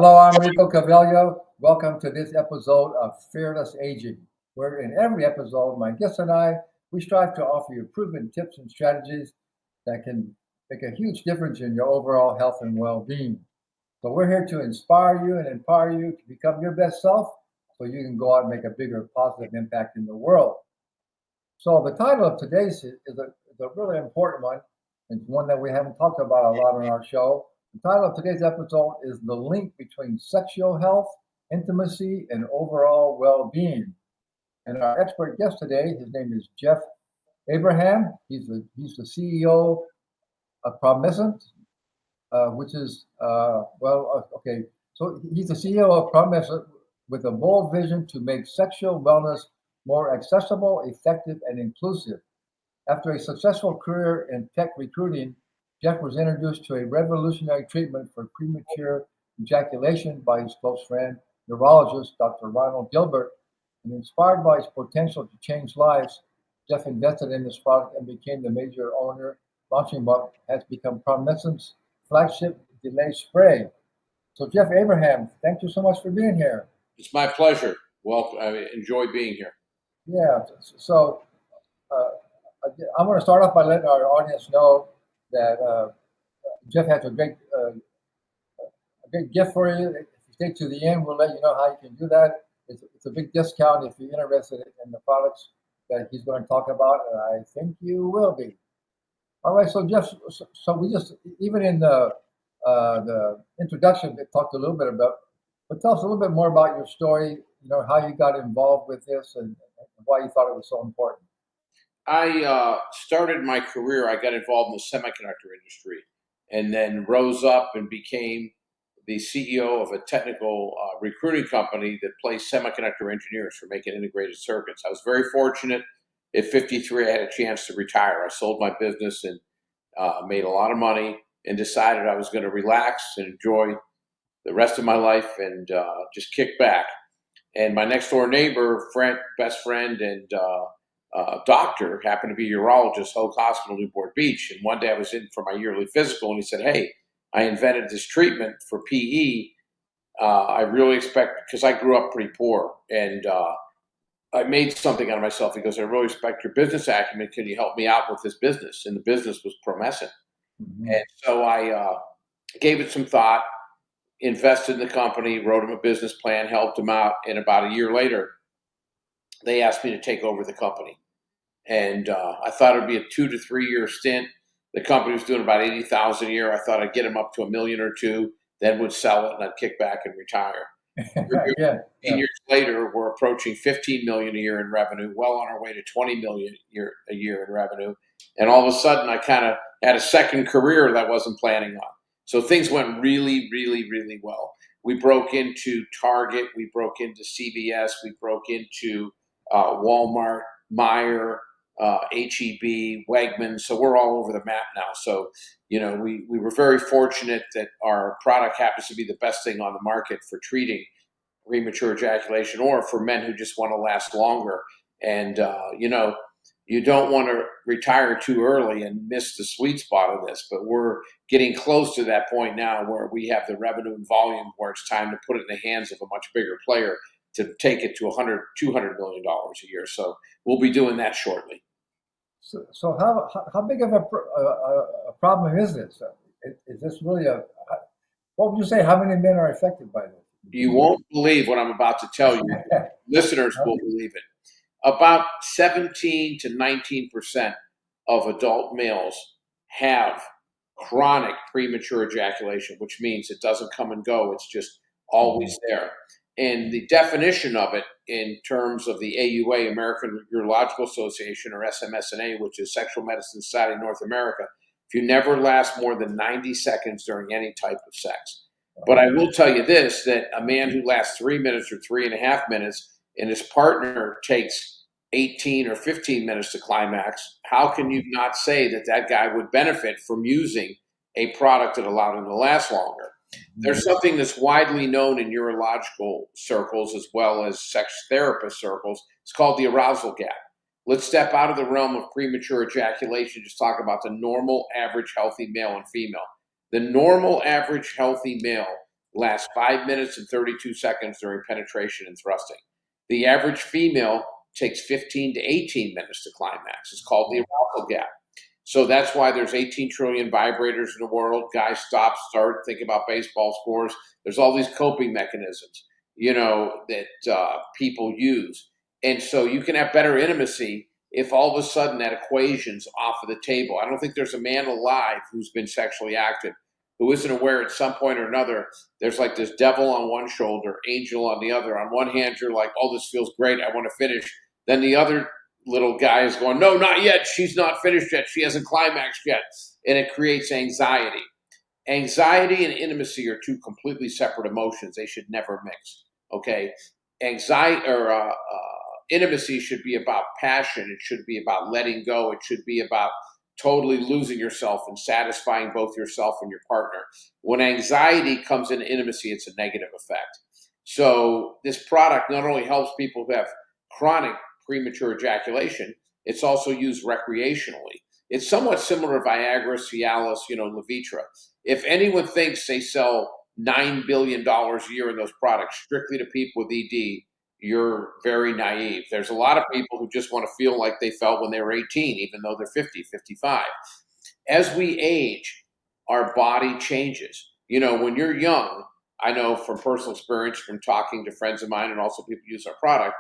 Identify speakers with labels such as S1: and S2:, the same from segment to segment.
S1: Hello, I'm Rico Cavello. Welcome to this episode of Fearless Aging, where in every episode, my guests and I, we strive to offer you proven tips and strategies that can make a huge difference in your overall health and well-being. So we're here to inspire you and empower you to become your best self so you can go out and make a bigger positive impact in the world. So the title of today's is a really important one. It's one that we haven't talked about a lot on our show. The title of today's episode is The Link Between Sexual Health, Intimacy, and Overall Well-Being. And our expert guest today, his name is Jeff Abraham. He's the CEO of Promescent, which is, okay. So he's the CEO of Promescent with a bold vision to make sexual wellness more accessible, effective, and inclusive. After a successful career in tech recruiting, Jeff was introduced to a revolutionary treatment for premature ejaculation by his close friend, neurologist Dr. Ronald Gilbert. And inspired by his potential to change lives, Jeff invested in this product and became the major owner, launching what has become Promescent's flagship delay spray. So, Jeff Abraham, thank you so much for being here.
S2: It's my pleasure. Well, I enjoy being here.
S1: Yeah, so uh, I want to start off by letting our audience know that Jeff has a great gift for you. If you stay to the end, we'll let you know how you can do that. It's a big discount if you're interested in the products that he's going to talk about, and I think you will be. All right, so Jeff, so we just even in the introduction, we talked a little bit about, but tell us a little bit more about your story. You know how you got involved with this and why you thought it was so important.
S2: I started my career, I got involved in the semiconductor industry and then rose up and became the CEO of a technical recruiting company that placed semiconductor engineers for making integrated circuits. I was very fortunate. At 53, I had a chance to retire. I sold my business and made a lot of money and decided I was going to relax and enjoy the rest of my life and just kick back. And my next door neighbor, best friend, and doctor happened to be a urologist, Hoag Hospital, Newport Beach. And one day I was in for my yearly physical, and he said, "Hey, I invented this treatment for PE. I really expect because I grew up pretty poor, and I made something out of myself." He goes, "I really respect your business acumen. Can you help me out with this business?" And the business was Promescent.
S1: Mhm.
S2: And so I gave it some thought, invested in the company, wrote him a business plan, helped him out, and about a year later, they asked me to take over the company. And I thought it'd be a 2 to 3 year stint. The company was doing about 80,000 a year. I thought I'd get them up to a million or two, then would sell it, and I'd kick back and retire.
S1: Yeah,
S2: 15
S1: yeah.
S2: years later, we're approaching 15 million a year in revenue, well on our way to 20 million a year in revenue. And all of a sudden, I kind of had a second career that I wasn't planning on. So things went really, really, really well. We broke into Target, we broke into CVS, we broke into Walmart, Meyer, HEB, Wegmans. So we're all over the map now. So, we were very fortunate that our product happens to be the best thing on the market for treating premature ejaculation or for men who just want to last longer. And, you don't want to retire too early and miss the sweet spot of this, but we're getting close to that point now where we have the revenue and volume where it's time to put it in the hands of a much bigger player to take it to 100, $200 million a year. So we'll be doing that shortly.
S1: So how big of a problem is this? Is this really what would you say? How many men are affected by this?
S2: You won't believe what I'm about to tell you. Listeners will believe it. About 17 to 19% of adult males have chronic premature ejaculation, which means it doesn't come and go. It's just
S1: Mhm.
S2: always there. And the definition of it in terms of the AUA, American Urological Association, or SMSNA, which is Sexual Medicine Society of North America, if you never last more than 90 seconds during any type of sex. But I will tell you this, that a man who lasts 3 minutes or 3.5 minutes and his partner takes 18 or 15 minutes to climax, how can you not say that that guy would benefit from using a product that allowed him to last longer? There's something that's widely known in urological circles as well as sex therapist circles. It's called the arousal gap. Let's step out of the realm of premature ejaculation, just talk about the normal, average, healthy male and female. The normal, average, healthy male lasts 5 minutes and 32 seconds during penetration and thrusting. The average female takes 15 to 18 minutes to climax. It's called the arousal gap. So that's why there's 18 trillion vibrators in the world. Guys stop, start, think about baseball scores. There's all these coping mechanisms, that people use. And so you can have better intimacy if all of a sudden that equation's off of the table. I don't think there's a man alive who's been sexually active who isn't aware at some point or another there's like this devil on one shoulder, angel on the other. On one hand, you're like, oh, this feels great. I want to finish. Then the other little guy is going, no, not yet. She's not finished yet. She hasn't climaxed yet. And it creates anxiety. Anxiety and intimacy are two completely separate emotions. They should never mix. Okay. Anxiety or intimacy should be about passion. It should be about letting go. It should be about totally losing yourself and satisfying both yourself and your partner. When anxiety comes into intimacy, it's a negative effect. So this product not only helps people who have chronic premature ejaculation, it's also used recreationally. It's somewhat similar to Viagra, Cialis, Levitra. If anyone thinks they sell $9 billion a year in those products strictly to people with ED, you're very naive. There's a lot of people who just want to feel like they felt when they were 18, even though they're 50, 55. As we age, our body changes. When you're young, I know from personal experience, from talking to friends of mine and also people who use our product,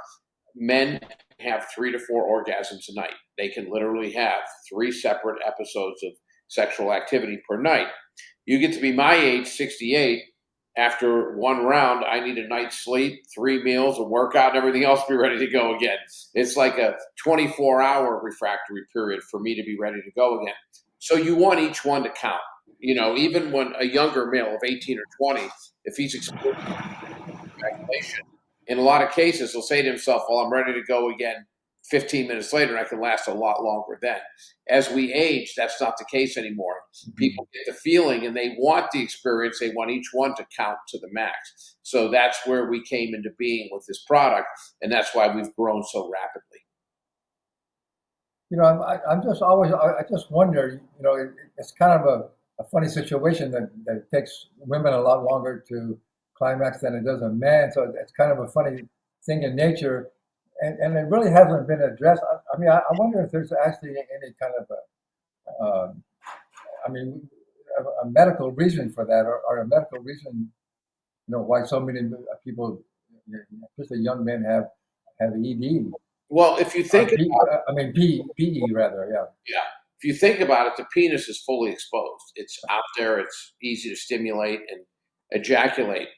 S2: men have 3 to 4 orgasms a night. They can literally have 3 separate episodes of sexual activity per night. You get to be my age, 68, after one round, I need a night's sleep, 3 meals, a workout, and everything else to be ready to go again. It's like a 24-hour refractory period for me to be ready to go again. So you want each one to count. Even when a younger male of 18 or 20, if he's experiencing ejaculation, in a lot of cases, he'll say to himself, well, I'm ready to go again 15 minutes later, and I can last a lot longer then. As we age, that's not the case anymore. People get the feeling and they want the experience. They want each one to count to the max. So that's where we came into being with this product, and that's why we've grown so rapidly.
S1: I'm just always, I just wonder, it's kind of a funny situation that it takes women a lot longer to climax than it does a man. So it's kind of a funny thing in nature. And it really hasn't been addressed. I wonder if there's actually any kind of a medical reason for that, or a medical reason, why so many people, especially young men, have ED.
S2: Well, if you think
S1: PE rather, yeah.
S2: Yeah. If you think about it, the penis is fully exposed. It's out there. It's easy to stimulate and ejaculate.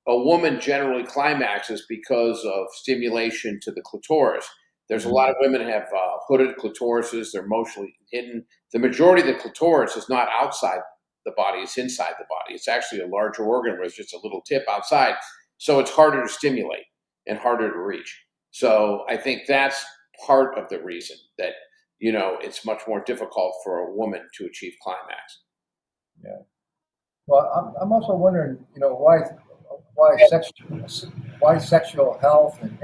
S2: A woman generally climaxes because of stimulation to the clitoris. There's a lot of women who have hooded clitorises. They're emotionally hidden. The majority of the clitoris is not outside the body. It's inside the body. It's actually a larger organ where it's just a little tip outside. So it's harder to stimulate and harder to reach. So I think that's part of the reason that, it's much more difficult for a woman to achieve climax.
S1: Yeah. Well, I'm also wondering, why sexual health and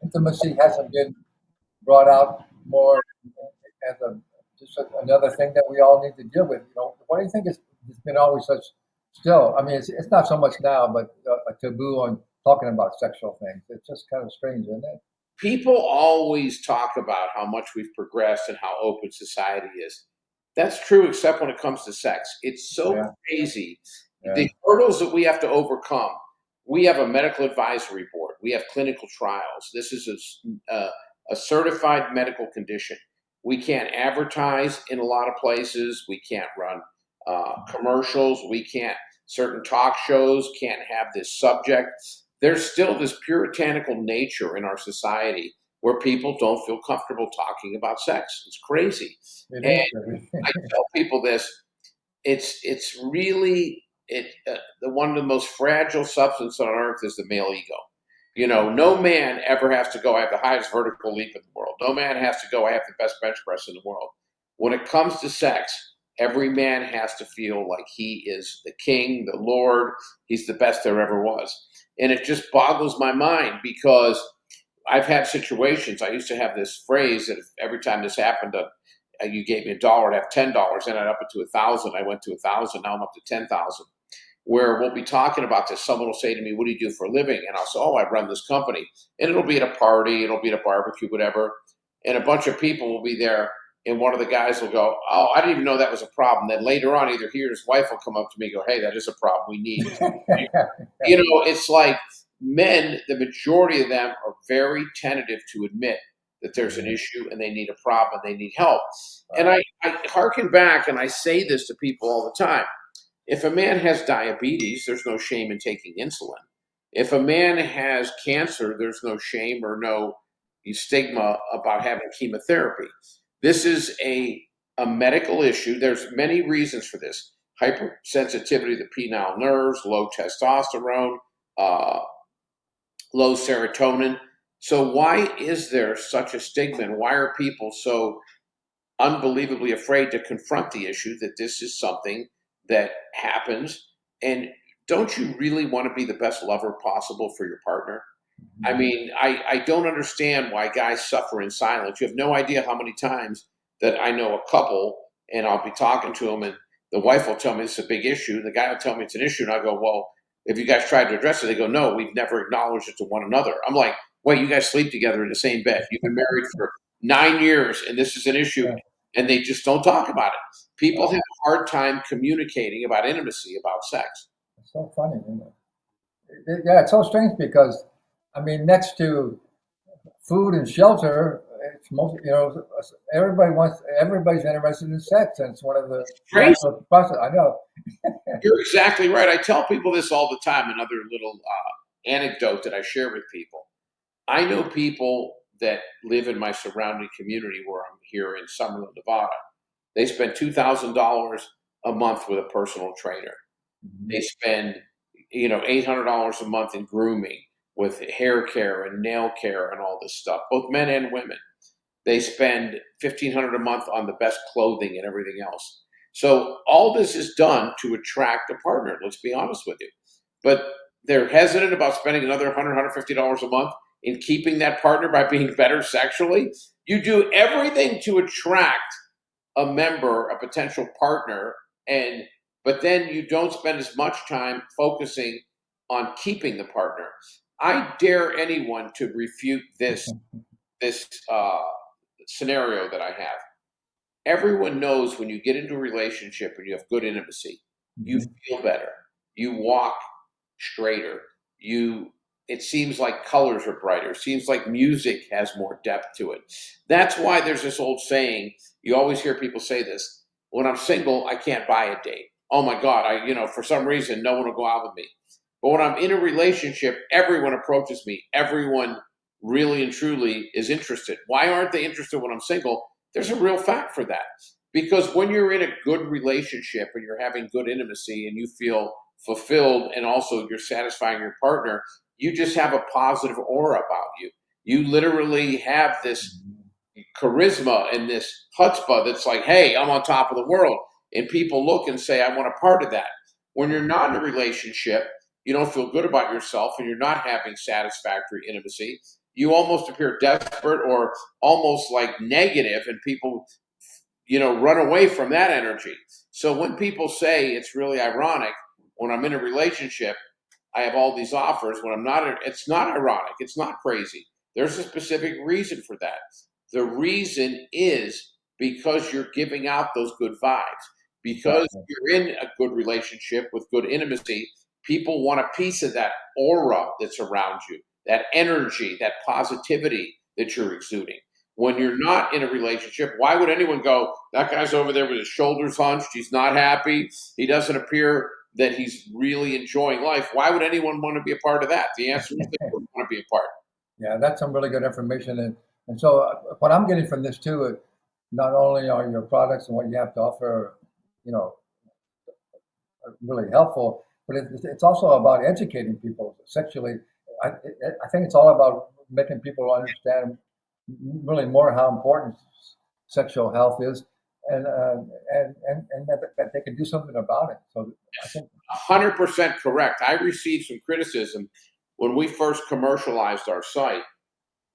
S1: intimacy hasn't been brought out more as another thing that we all need to deal with. Why do you think it's been always such still? It's not so much now, but a taboo on talking about sexual things. It's just kind of strange, isn't it?
S2: People always talk about how much we've progressed and how open society is. That's true, except when it comes to sex. It's so crazy.
S1: Yeah.
S2: The hurdles that we have to overcome. We have a medical advisory board. We have clinical trials. This is a certified medical condition. We can't advertise in a lot of places. We can't run commercials. Certain talk shows can't have this subject. There's still this puritanical nature in our society where people don't feel comfortable talking about sex. It's crazy. And I tell people this, it's really one of the most fragile substances on earth is the male ego. No man ever has to go, I have the highest vertical leap in the world. No man has to go, I have the best bench press in the world. When it comes to sex, every man has to feel like he is the king, the Lord. He's the best there ever was. And it just boggles my mind because I've had situations. I used to have this phrase that if every time this happened, you gave me $1, I'd have $10, and I'd up it to 1,000. I went to 1,000. Now I'm up to 10,000. where we'll be talking about this. Someone will say to me, "What do you do for a living?" And I'll say, "Oh, I run this company." And it'll be at a party, it'll be at a barbecue, whatever. And a bunch of people will be there. And one of the guys will go, "Oh, I didn't even know that was a problem." Then later on, either he or his wife will come up to me and go, "Hey, that is a problem. We need." It's like men, the majority of them are very tentative to admit that there's an issue and they need a problem and they need help. And I harken back and I say this to people all the time. If a man has diabetes, there's no shame in taking insulin. If a man has cancer, there's no shame or no stigma about having chemotherapy. This is a medical issue. There's many reasons for this. Hypersensitivity to penile nerves, low testosterone, uh, low serotonin. So why is there such a stigma and why are people so unbelievably afraid to confront the issue that this is something that happens? And don't you really want to be the best lover possible for your partner? I mean, I don't understand why guys suffer in silence. You have no idea how many times that I know a couple and I'll be talking to them and the wife will tell me it's a big issue. The guy will tell me it's an issue. And I go, well, if you guys tried to address it, they go, no, we've never acknowledged it to one another. I'm like, wait, you guys sleep together in the same bed. You've been married for 9 years and this is an issue.
S1: Yeah.
S2: And they just don't talk about it. People have a hard time communicating about intimacy, about sex.
S1: It's so funny, isn't it? Yeah, it's so strange because, I mean, next to food and shelter, it's most, everybody's interested in sex, and it's one of the
S2: Crazy.
S1: process. I know.
S2: You're exactly right. I tell people this all the time. Another little anecdote that I share with people. I know people that live in my surrounding community where I'm here in Summerlin, Nevada. They spend $2,000 a month with a personal trainer. They spend, $800 a month in grooming with hair care and nail care and all this stuff, both men and women. They spend $1,500 a month on the best clothing and everything else. So all this is done to attract a partner. Let's be honest with you. But they're hesitant about spending another $100, $150 a month in keeping that partner by being better sexually. You do everything to attract a member, a potential partner, but then you don't spend as much time focusing on keeping the partner. I dare anyone to refute this scenario that I have. Everyone knows when you get into a relationship and you have good intimacy, you feel better, you walk straighter, it seems like colors are brighter, it seems like music has more depth to it. That's why there's this old saying, you always hear people say this, when I'm single, I can't buy a date. Oh my God, for some reason, no one will go out with me. But when I'm in a relationship, everyone approaches me. Everyone really and truly is interested. Why aren't they interested when I'm single? There's a real fact for that. Because when you're in a good relationship and you're having good intimacy and you feel fulfilled and also you're satisfying your partner, you just have a positive aura about you. You literally have this charisma and this chutzpah that's like, hey, I'm on top of the world. And people look and say, I want a part of that. When you're not in a relationship, you don't feel good about yourself and you're not having satisfactory intimacy. You almost appear desperate or almost like negative, and people, run away from that energy. So when people say it's really ironic, when I'm in a relationship, I have all these offers. When I'm not, it's not ironic. It's not crazy. There's a specific reason for that. The reason is because you're giving out those good vibes. Because you're in a good relationship with good intimacy, people want a piece of that aura that's around you, that energy, that positivity that you're exuding. When you're not in a relationship, why would anyone go, that guy's over there with his shoulders hunched, he's not happy, he doesn't appear that he's really enjoying life? Why would anyone want to be a part of that? The answer is they wouldn't want to be a part.
S1: Yeah, that's some really good information. And so what I'm getting from this too, not only are your products and what you have to offer, really helpful, but it's also about educating people sexually. I think it's all about making people understand really more how important sexual health is, and that they can do something about it. So I think
S2: 100% correct. I received some criticism when we first commercialized our site.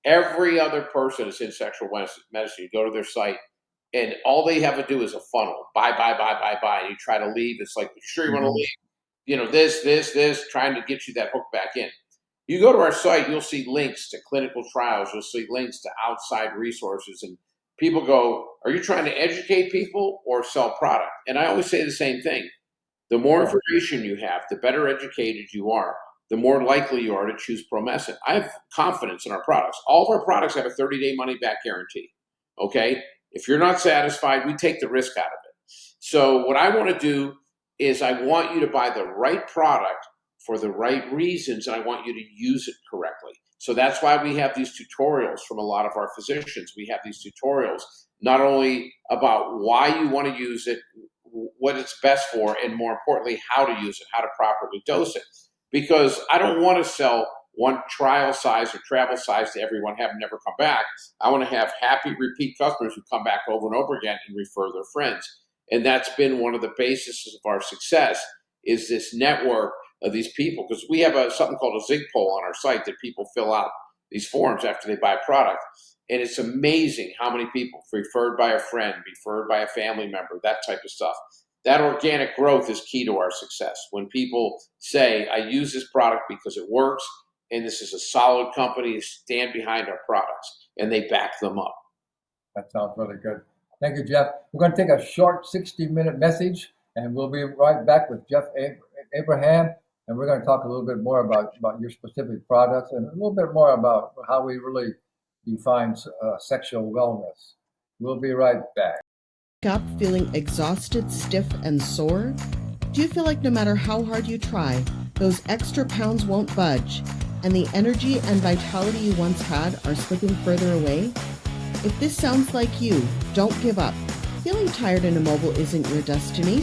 S2: Every other person is in sexual medicine. You go to their site, and all they have to do is a funnel. Buy, buy, buy, buy, buy. And you try to leave. It's like, you sure you want to leave? this, trying to get you that hook back in. You go to our site, you'll see links to clinical trials, you'll see links to outside resources, and people go, are you trying to educate people or sell product? And I always say the same thing. The more information you have, the better educated you are, the more likely you are to choose Promescent. I have confidence in our products. All of our products have a 30-day money back guarantee. Okay? If you're not satisfied, we take the risk out of it. So what I want to do is I want you to buy the right product for the right reasons, and I want you to use it correctly. So that's why we have these tutorials from a lot of our physicians. We have these tutorials not only about why you want to use it, what it's best for, and more importantly, how to use it, how to properly dose it. Because I don't want to sell one trial size or travel size to everyone, have them never come back. I want to have happy repeat customers who come back over and over again and refer their friends. And that's been one of the bases of our success, is this network of these people. Because we have something called a Zig poll on our site that people fill out these forms after they buy a product. And it's amazing how many people, referred by a friend, referred by a family member, that type of stuff. That organic growth is key to our success. When people say, I use this product because it works, and this is a solid company, stand behind our products, and they back them up.
S1: That sounds really good. Thank you, Jeff. We're going to take a short 60-minute message, and we'll be right back with Jeff Abraham, and we're going to talk a little bit more about your specific products and a little bit more about how we really define sexual wellness. We'll be right back.
S3: Up feeling exhausted, stiff, and sore? Do you feel like no matter how hard you try, those extra pounds won't budge, and the energy and vitality you once had are slipping further away? If this sounds like you, don't give up. Feeling tired and immobile isn't your destiny.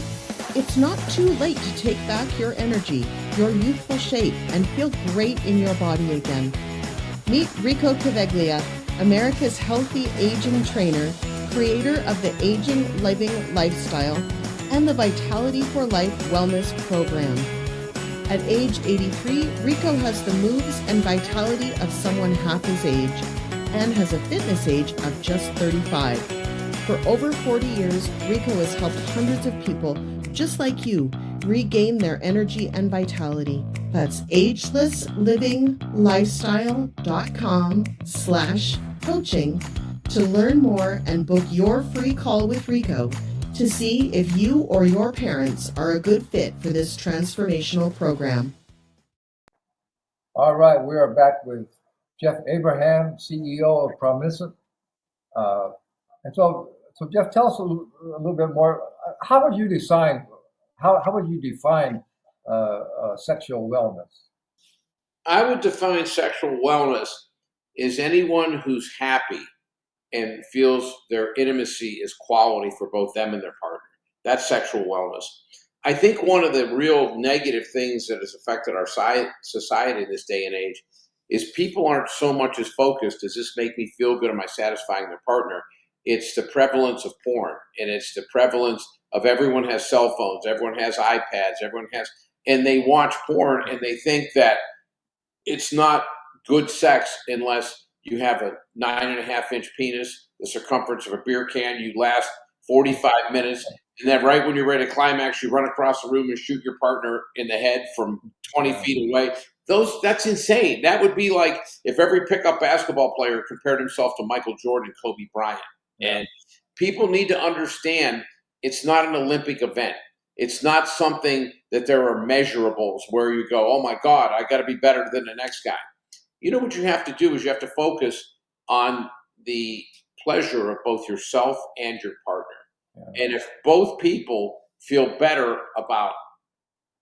S3: It's not too late to take back your energy, your youthful shape, and feel great in your body again. Meet Rico Caveglia, America's healthy aging trainer, creator of the Aging Living Lifestyle and the Vitality for Life Wellness Program. At age 83, Rico has the moves and vitality of someone half his age and has a fitness age of just 35. For over 40 years, Rico has helped hundreds of people just like you regain their energy and vitality. That's agelessliving.lifestyle.com/coaching to learn more and book your free call with Rico to see if you or your parents are a good fit for this transformational program.
S1: All right, we are back with Jeff Abraham, CEO of Promescent. And so Jeff, tell us a little bit more. How would you define sexual wellness?
S2: I would define sexual wellness as anyone who's happy and feels their intimacy is quality for both them and their partner. That's sexual wellness. I think one of the real negative things that has affected our society in this day and age is people aren't so much as focused, does this make me feel good? Am I satisfying their partner? It's the prevalence of porn, and it's the prevalence of everyone has cell phones, everyone has iPads, and they watch porn and they think that it's not good sex unless you have a 9.5-inch penis, the circumference of a beer can, you last 45 minutes, and then right when you're ready to climax, you run across the room and shoot your partner in the head from 20 feet away. That's insane. That would be like if every pickup basketball player compared himself to Michael Jordan and Kobe Bryant. And people need to understand it's not an Olympic event. It's not something that there are measurables where you go, oh my God, I got to be better than the next guy. You know what you have to do is you have to focus on the pleasure of both yourself and your partner. Yeah. And if both people feel better about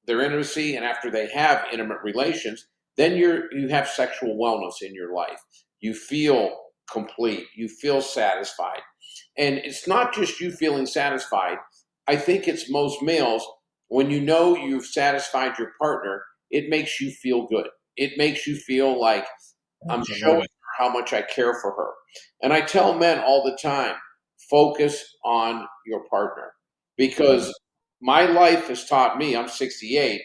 S2: their intimacy and after they have intimate relations, then you have sexual wellness in your life. You feel complete. You feel satisfied. And it's not just you feeling satisfied. I think it's most males, when you know you've satisfied your partner, it makes you feel good. It makes you feel like I'm showing her how much I care for her. And I tell men all the time, focus on your partner. Because my life has taught me, I'm 68,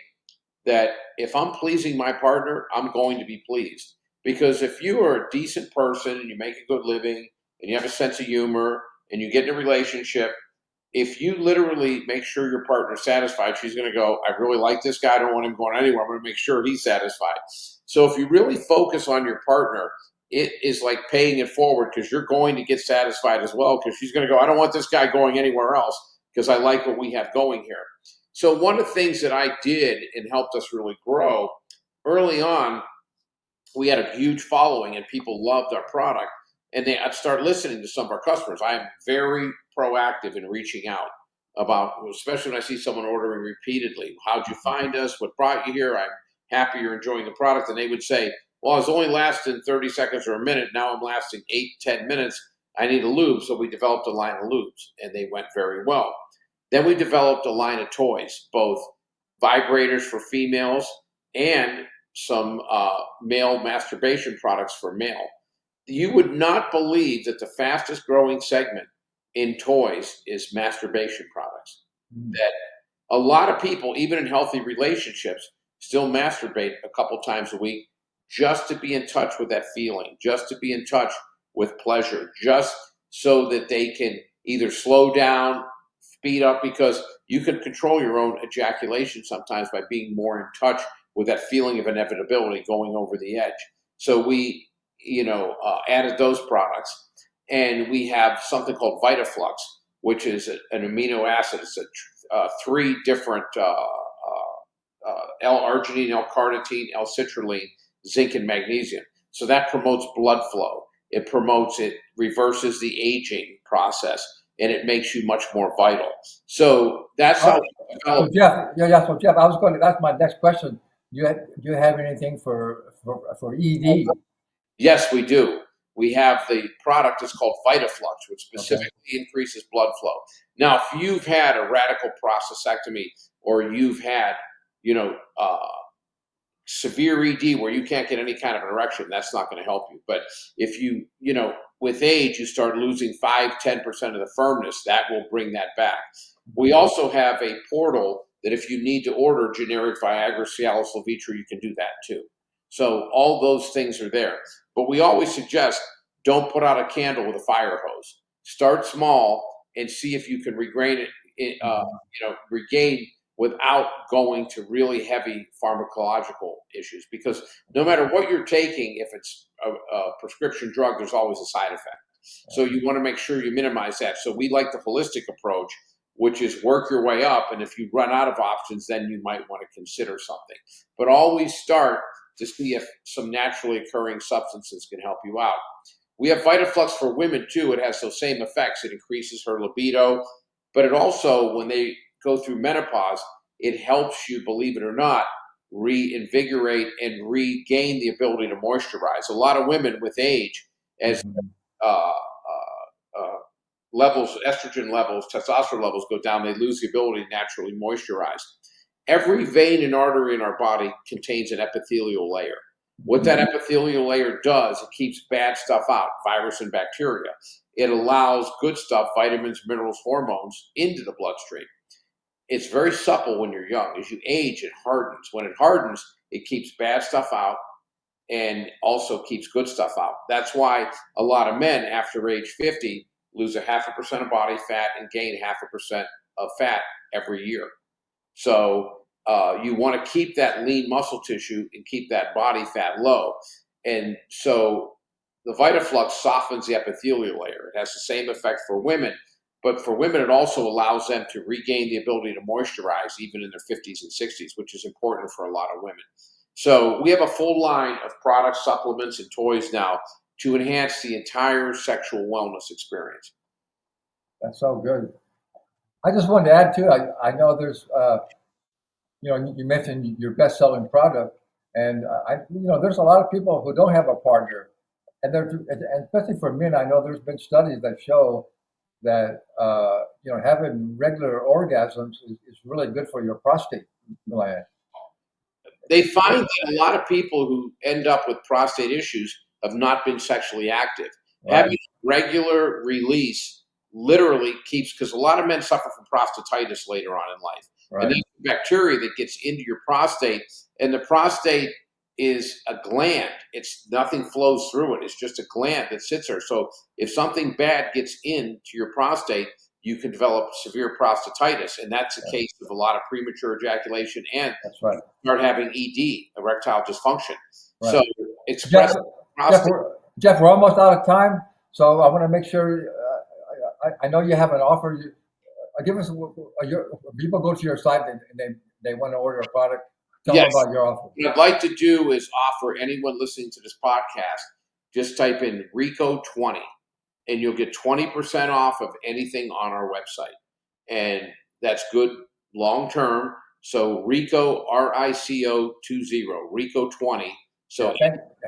S2: that if I'm pleasing my partner, I'm going to be pleased. Because if you are a decent person and you make a good living and you have a sense of humor and you get in a relationship, if you literally make sure your partner's satisfied, she's going to go, I really like this guy. I don't want him going anywhere. I'm going to make sure he's satisfied. So if you really focus on your partner, it is like paying it forward because you're going to get satisfied as well because she's going to go, I don't want this guy going anywhere else because I like what we have going here. So one of the things that I did and helped us really grow early on, we had a huge following and people loved our product. And I'd start listening to some of our customers. I am very proactive in reaching out about, especially when I see someone ordering repeatedly. How'd you find us? What brought you here? I'm happy you're enjoying the product. And they would say, well, I was only lasting 30 seconds or a minute. Now I'm lasting 8, 10 minutes. I need a lube. So we developed a line of lubes and they went very well. Then we developed a line of toys, both vibrators for females and some male masturbation products for male. You would not believe that the fastest growing segment in toys is masturbation products. That a lot of people, even in healthy relationships, still masturbate a couple times a week just to be in touch with that feeling, just to be in touch with pleasure, just so that they can either slow down, speed up, because you can control your own ejaculation sometimes by being more in touch with that feeling of inevitability going over the edge. So we added those products, and we have something called VitaFlux, which is an amino acid. It's 3 different L-arginine, L-carnitine, L-citrulline, zinc, and magnesium. So that promotes blood flow. It reverses the aging process, and it makes you much more vital. So that's how.
S1: So Jeff, So Jeff, I was going to. That's my next question. Do you have anything for ED?
S2: Yes, we do. We have the product is called VitaFlux, which specifically increases blood flow. Now, if you've had a radical prostatectomy or you've had, severe ED where you can't get any kind of an erection, that's not going to help you. But if you, with age, you start losing 5-10% of the firmness, that will bring that back. We also have a portal that if you need to order generic Viagra, Cialis, Levitra, you can do that too. So all those things are there. But we always suggest don't put out a candle with a fire hose. Start small and see if you can regain without going to really heavy pharmacological issues. Because no matter what you're taking, if it's a prescription drug, there's always a side effect. So you want to make sure you minimize that. So we like the holistic approach, which is work your way up. And if you run out of options, then you might want to consider something. But always start to see if some naturally occurring substances can help you out. We have VitaFlux for women too. It has those same effects. It increases her libido, but it also, when they go through menopause, it helps you, believe it or not, reinvigorate and regain the ability to moisturize. A lot of women with age, as estrogen levels, testosterone levels go down, they lose the ability to naturally moisturize. Every vein and artery in our body contains an epithelial layer. What that epithelial layer does, it keeps bad stuff out, virus and bacteria. It allows good stuff, vitamins, minerals, hormones, into the bloodstream. It's very supple when you're young. As you age, it hardens. When it hardens, it keeps bad stuff out and also keeps good stuff out. That's why a lot of men after age 50 lose 0.5% of body fat and gain 0.5% of fat every year. So you want to keep that lean muscle tissue and keep that body fat low. And so the VitaFlux softens the epithelial layer. It has the same effect for women, but for women, it also allows them to regain the ability to moisturize even in their 50s and 60s, which is important for a lot of women. So we have a full line of products, supplements, and toys now to enhance the entire sexual wellness experience.
S1: That's so good. I just wanted to add too. I know there's, you mentioned your best-selling product, and there's a lot of people who don't have a partner, and especially for men. I know there's been studies that show that having regular orgasms is really good for your prostate gland.
S2: They find that a lot of people who end up with prostate issues have not been sexually active. Right. Having regular release literally keeps, because a lot of men suffer from prostatitis later on in life. Right. And there's bacteria that gets into your prostate, and the prostate is a gland. Nothing flows through it. It's just a gland that sits there. So if something bad gets into your prostate, you can develop severe prostatitis, and that's a case of a lot of premature ejaculation and
S1: That's right.
S2: start having ED, erectile dysfunction.
S1: Right.
S2: So
S1: Jeff,
S2: express prostate.
S1: Jeff, we're almost out of time, so I want to make sure. I know you have an offer. Give us people go to your site and they want to order a product. Tell them
S2: Yes.
S1: about your offer.
S2: What I'd like to do is offer anyone listening to this podcast, just type in RICO20 and you'll get 20% off of anything on our website. And that's good long term. So RICO, RICO 20, RICO20. So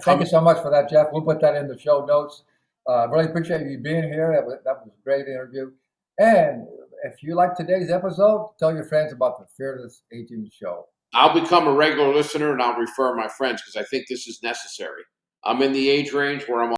S1: Thank you so much for that, Jeff. We'll put that in the show notes. Really appreciate you being here. That was a great interview. And if you like today's episode, tell your friends about the Fearless Aging Show.
S2: I'll become a regular listener and I'll refer my friends because I think this is necessary. I'm in the age range where I'm